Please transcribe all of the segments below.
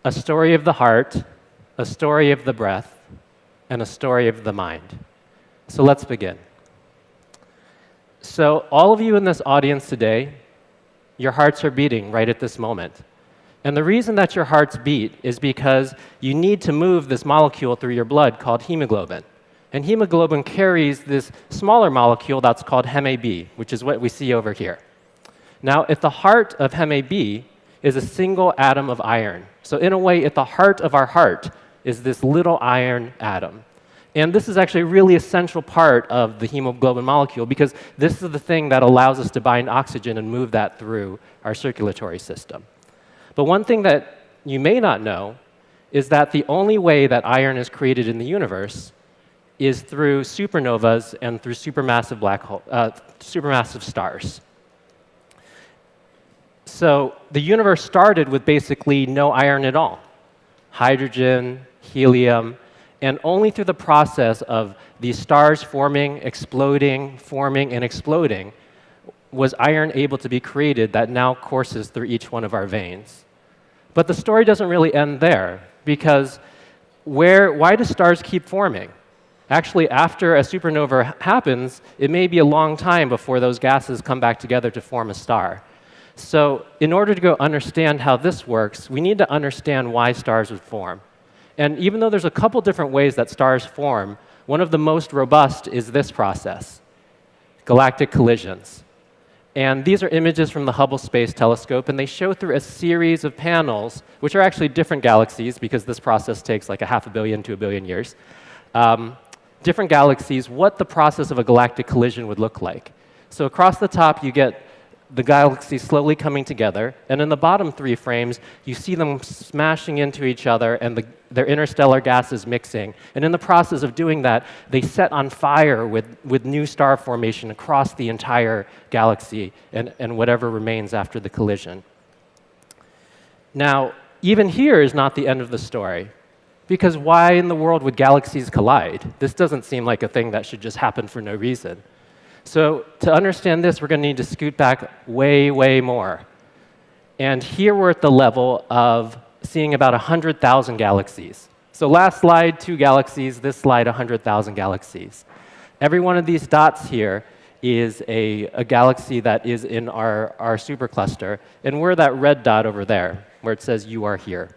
a story of the heart, a story of the breath, and a story of the mind. So let's begin. So all of you in this audience today, your hearts are beating right at this moment. And the reason that your hearts beat is because you need to move this molecule through your blood called hemoglobin. And hemoglobin carries this smaller molecule that's called HemA-B, which is what we see over here. Now, at the heart of HemA-B is a single atom of iron. So in a way, at the heart of our heart is this little iron atom. And this is actually a really essential part of the hemoglobin molecule because this is the thing that allows us to bind oxygen and move that through our circulatory system. But one thing that you may not know is that the only way that iron is created in the universe is through supernovas and through supermassive stars. So the universe started with basically no iron at all. Hydrogen, helium, and only through the process of these stars forming, exploding, forming, and exploding was iron able to be created that now courses through each one of our veins. But the story doesn't really end there, because why do stars keep forming? Actually, after a supernova happens, it may be a long time before those gases come back together to form a star. So in order to go understand how this works, we need to understand why stars would form. And even though there's a couple different ways that stars form, one of the most robust is this process, galactic collisions. And these are images from the Hubble Space Telescope, and they show through a series of panels, which are actually different galaxies, because this process takes like 500 million to 1 billion years, different galaxies, what the process of a galactic collision would look like. So across the top, you get the galaxies slowly coming together, and in the bottom 3 frames, you see them smashing into each other and their interstellar gases mixing. And in the process of doing that, they set on fire with new star formation across the entire galaxy and whatever remains after the collision. Now, even here is not the end of the story, because why in the world would galaxies collide? This doesn't seem like a thing that should just happen for no reason. So to understand this, we're going to need to scoot back way, way more. And here we're at the level of seeing about 100,000 galaxies. So last slide, 2 galaxies. This slide, 100,000 galaxies. Every one of these dots here is a galaxy that is in our supercluster. And we're that red dot over there, where it says, "You are here."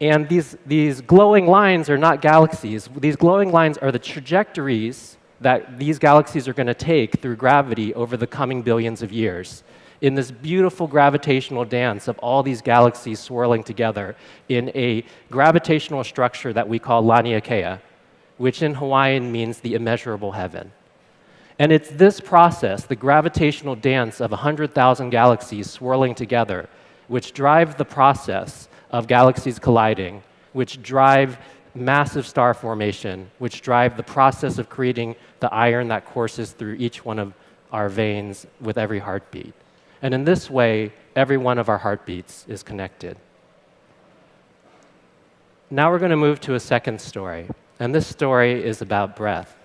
And these glowing lines are not galaxies. These glowing lines are the trajectories that these galaxies are going to take through gravity over the coming billions of years in this beautiful gravitational dance of all these galaxies swirling together in a gravitational structure that we call Laniakea, which in Hawaiian means the immeasurable heaven. And it's this process, the gravitational dance of 100,000 galaxies swirling together, which drive the process of galaxies colliding, which drive massive star formation, which drive the process of creating the iron that courses through each one of our veins with every heartbeat. And in this way, every one of our heartbeats is connected. Now we're going to move to a second story, and this story is about breath.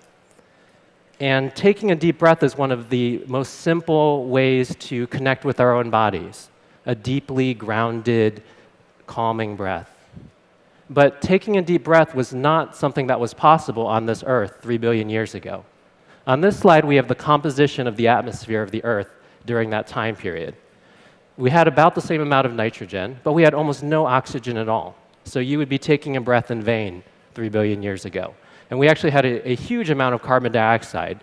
And taking a deep breath is one of the most simple ways to connect with our own bodies, a deeply grounded, calming breath. But taking a deep breath was not something that was possible on this Earth 3 billion years ago. On this slide, we have the composition of the atmosphere of the Earth during that time period. We had about the same amount of nitrogen, but we had almost no oxygen at all. So you would be taking a breath in vain 3 billion years ago. And we actually had a huge amount of carbon dioxide.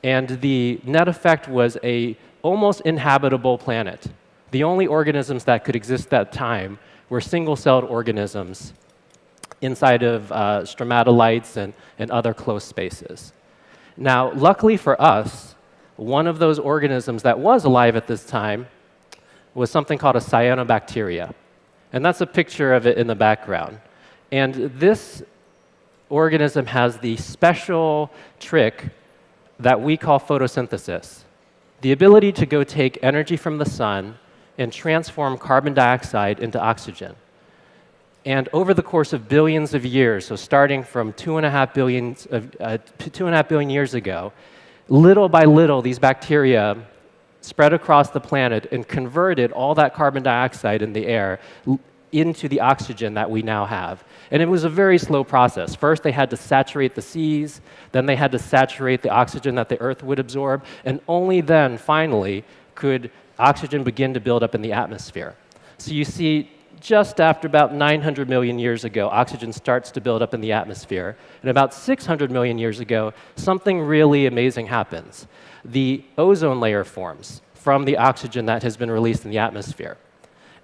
And the net effect was a almost inhabitable planet. The only organisms that could exist at that time were single-celled organisms inside of stromatolites and other close spaces. Now, luckily for us, one of those organisms that was alive at this time was something called a cyanobacteria. And that's a picture of it in the background. And this organism has the special trick that we call photosynthesis, the ability to go take energy from the sun and transform carbon dioxide into oxygen. And over the course of billions of years, so starting from 2.5 billion years ago, little by little, these bacteria spread across the planet and converted all that carbon dioxide in the air into the oxygen that we now have. And it was a very slow process. First, they had to saturate the seas, then they had to saturate the oxygen that the Earth would absorb, and only then, finally, could oxygen begin to build up in the atmosphere. So you see, just after about 900 million years ago, oxygen starts to build up in the atmosphere. And about 600 million years ago, something really amazing happens. The ozone layer forms from the oxygen that has been released in the atmosphere.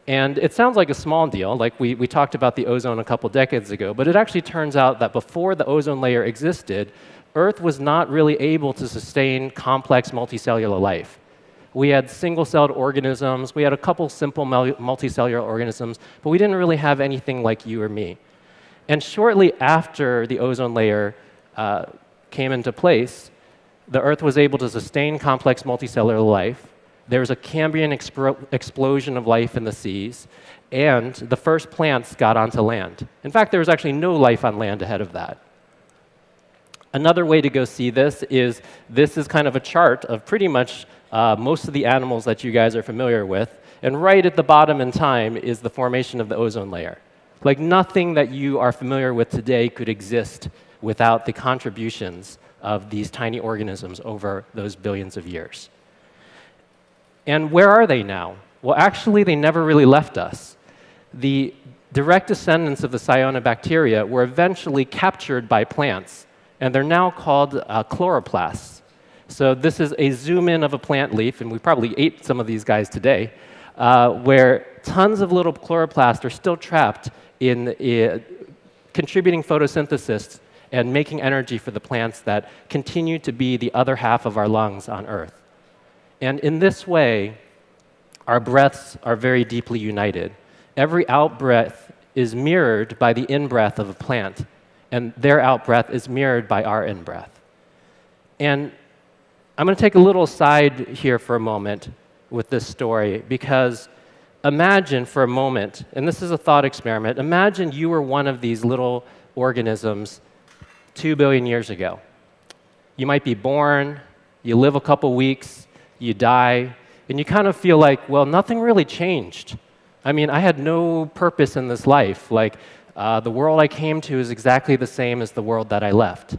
And it sounds like a small deal, like we talked about the ozone a couple decades ago, but it actually turns out that before the ozone layer existed, Earth was not really able to sustain complex multicellular life. We had single-celled organisms, we had a couple simple multicellular organisms, but we didn't really have anything like you or me. And shortly after the ozone layer came into place, the Earth was able to sustain complex multicellular life. There was a Cambrian explosion of life in the seas, and the first plants got onto land. In fact, there was actually no life on land ahead of that. Another way to go see this is kind of a chart of pretty much most of the animals that you guys are familiar with, and right at the bottom in time is the formation of the ozone layer. Like nothing that you are familiar with today could exist without the contributions of these tiny organisms over those billions of years. And where are they now? Well, actually, they never really left us. The direct descendants of the cyanobacteria were eventually captured by plants, and they're now called chloroplasts. So this is a zoom-in of a plant leaf, and we probably ate some of these guys today, where tons of little chloroplasts are still trapped in contributing photosynthesis and making energy for the plants that continue to be the other half of our lungs on Earth. And in this way, our breaths are very deeply united. Every out-breath is mirrored by the in-breath of a plant, and their out-breath is mirrored by our in-breath. And I'm going to take a little aside here for a moment with this story, because imagine for a moment, and this is a thought experiment, imagine you were one of these little organisms 2 billion years ago. You might be born, you live a couple weeks, you die, and you kind of feel like, well, nothing really changed. I mean, I had no purpose in this life. Like, the world I came to is exactly the same as the world that I left.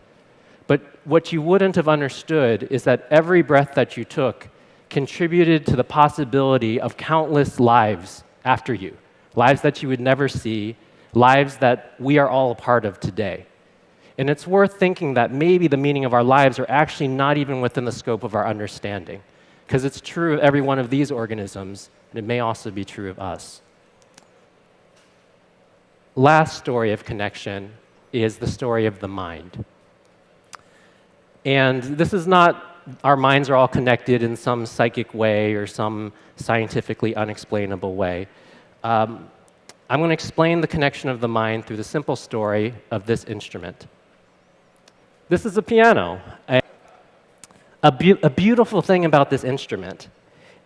But what you wouldn't have understood is that every breath that you took contributed to the possibility of countless lives after you, lives that you would never see, lives that we are all a part of today. And it's worth thinking that maybe the meaning of our lives are actually not even within the scope of our understanding, because it's true of every one of these organisms, and it may also be true of us. Last story of connection is the story of the mind. And this is not our minds are all connected in some psychic way or some scientifically unexplainable way. I'm going to explain the connection of the mind through the simple story of this instrument. This is a piano. A beautiful thing about this instrument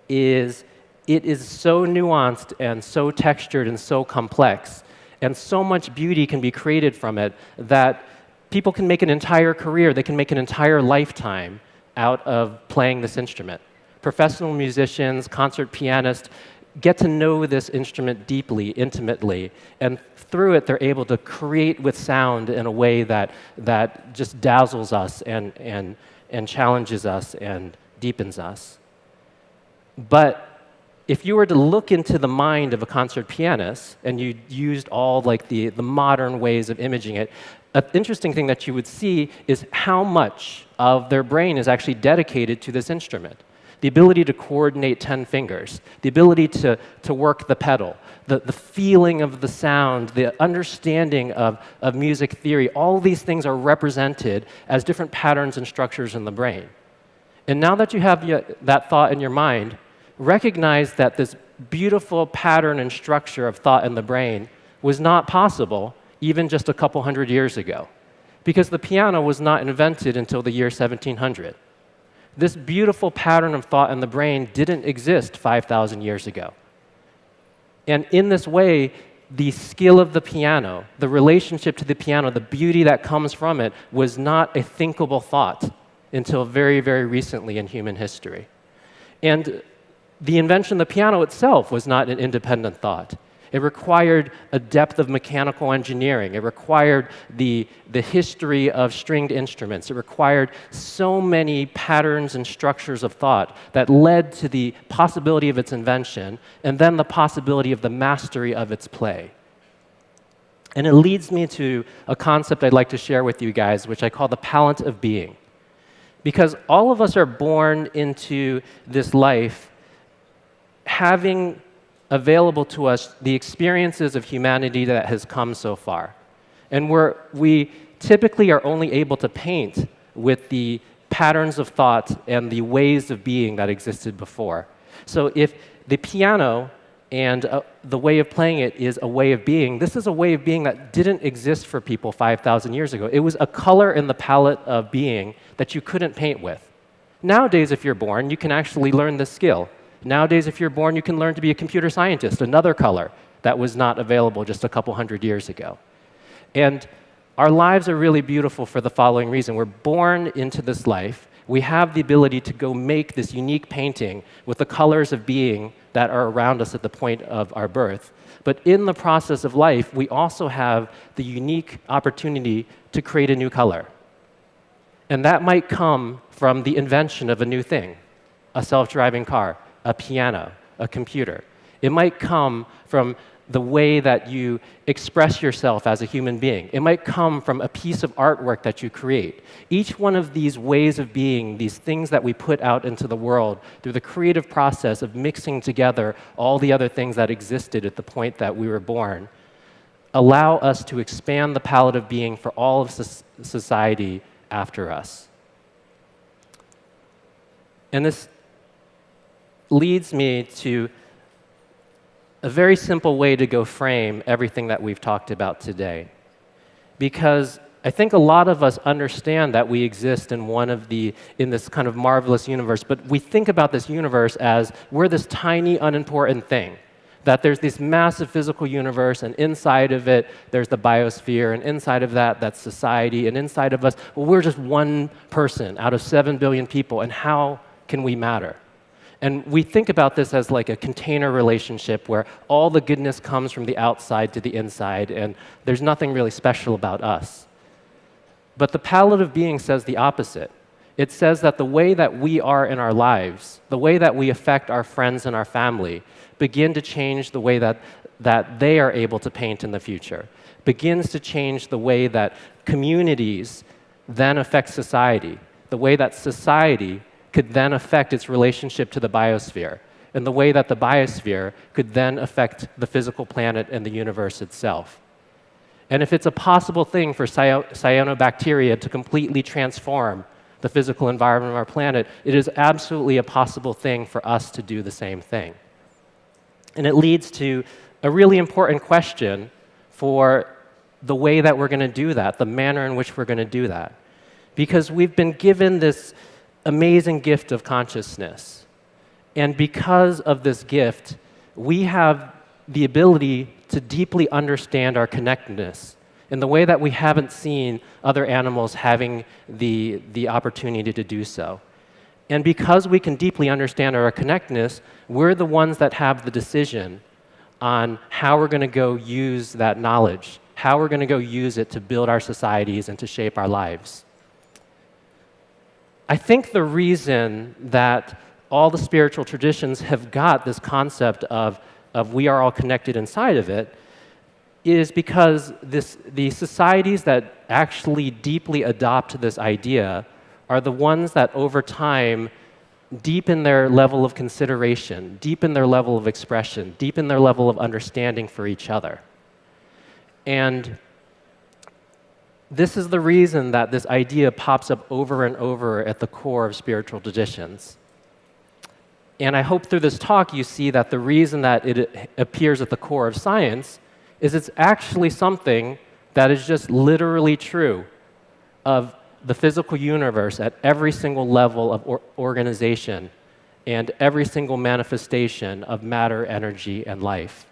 is it is so nuanced and so textured and so complex, and so much beauty can be created from it that people can make an entire career, they can make an entire lifetime out of playing this instrument. Professional musicians, concert pianists get to know this instrument deeply, intimately, and through it they're able to create with sound in a way that just dazzles us and challenges us and deepens us. But if you were to look into the mind of a concert pianist and you used all like the modern ways of imaging it, an interesting thing that you would see is how much of their brain is actually dedicated to this instrument. The ability to coordinate 10 fingers, the ability to work the pedal, the feeling of the sound, the understanding of music theory, all these things are represented as different patterns and structures in the brain. And now that you have that thought in your mind, recognize that this beautiful pattern and structure of thought in the brain was not possible even just a couple hundred years ago, because the piano was not invented until the year 1700. This beautiful pattern of thought in the brain didn't exist 5,000 years ago. And in this way, the skill of the piano, the relationship to the piano, the beauty that comes from it was not a thinkable thought until very, very recently in human history. And the invention of the piano itself was not an independent thought. It required a depth of mechanical engineering. It required the history of stringed instruments. It required so many patterns and structures of thought that led to the possibility of its invention and then the possibility of the mastery of its play. And it leads me to a concept I'd like to share with you guys, which I call the palette of being. Because all of us are born into this life having available to us the experiences of humanity that has come so far. And we typically are only able to paint with the patterns of thought and the ways of being that existed before. So if the piano and the way of playing it is a way of being, this is a way of being that didn't exist for people 5,000 years ago. It was a color in the palette of being that you couldn't paint with. Nowadays, if you're born, you can actually learn this skill. Nowadays, if you're born, you can learn to be a computer scientist, another color that was not available just a couple hundred years ago. And our lives are really beautiful for the following reason. We're born into this life. We have the ability to go make this unique painting with the colors of being that are around us at the point of our birth. But in the process of life, we also have the unique opportunity to create a new color. And that might come from the invention of a new thing, a self-driving car, a piano, a computer. It might come from the way that you express yourself as a human being. It might come from a piece of artwork that you create. Each one of these ways of being, these things that we put out into the world through the creative process of mixing together all the other things that existed at the point that we were born, allow us to expand the palette of being for all of society after us. And this leads me to a very simple way to go frame everything that we've talked about today. Because I think a lot of us understand that we exist in this kind of marvelous universe, but we think about this universe as we're this tiny, unimportant thing. That there's this massive physical universe, and inside of it, there's the biosphere, and inside of that, that's society, and inside of us, well, we're just one person out of 7 billion people, and how can we matter? And we think about this as like a container relationship where all the goodness comes from the outside to the inside, and there's nothing really special about us. But the palette of being says the opposite. It says that the way that we are in our lives, the way that we affect our friends and our family, begin to change the way that they are able to paint in the future, begins to change the way that communities then affect society, the way that society could then affect its relationship to the biosphere, and the way that the biosphere could then affect the physical planet and the universe itself. And if it's a possible thing for cyanobacteria to completely transform the physical environment of our planet, it is absolutely a possible thing for us to do the same thing. And it leads to a really important question for the way that we're going to do that, the manner in which we're going to do that. Because we've been given this amazing gift of consciousness. And because of this gift, we have the ability to deeply understand our connectedness in the way that we haven't seen other animals having the opportunity to do so. And because we can deeply understand our connectedness, we're the ones that have the decision on how we're going to go use that knowledge, how we're going to go use it to build our societies and to shape our lives. I think the reason that all the spiritual traditions have got this concept of we are all connected inside of it is because the societies that actually deeply adopt this idea are the ones that over time deepen their level of consideration, deepen their level of expression, deepen their level of understanding for each other. And this is the reason that this idea pops up over and over at the core of spiritual traditions. And I hope through this talk you see that the reason that it appears at the core of science is it's actually something that is just literally true of the physical universe at every single level of organization and every single manifestation of matter, energy, and life.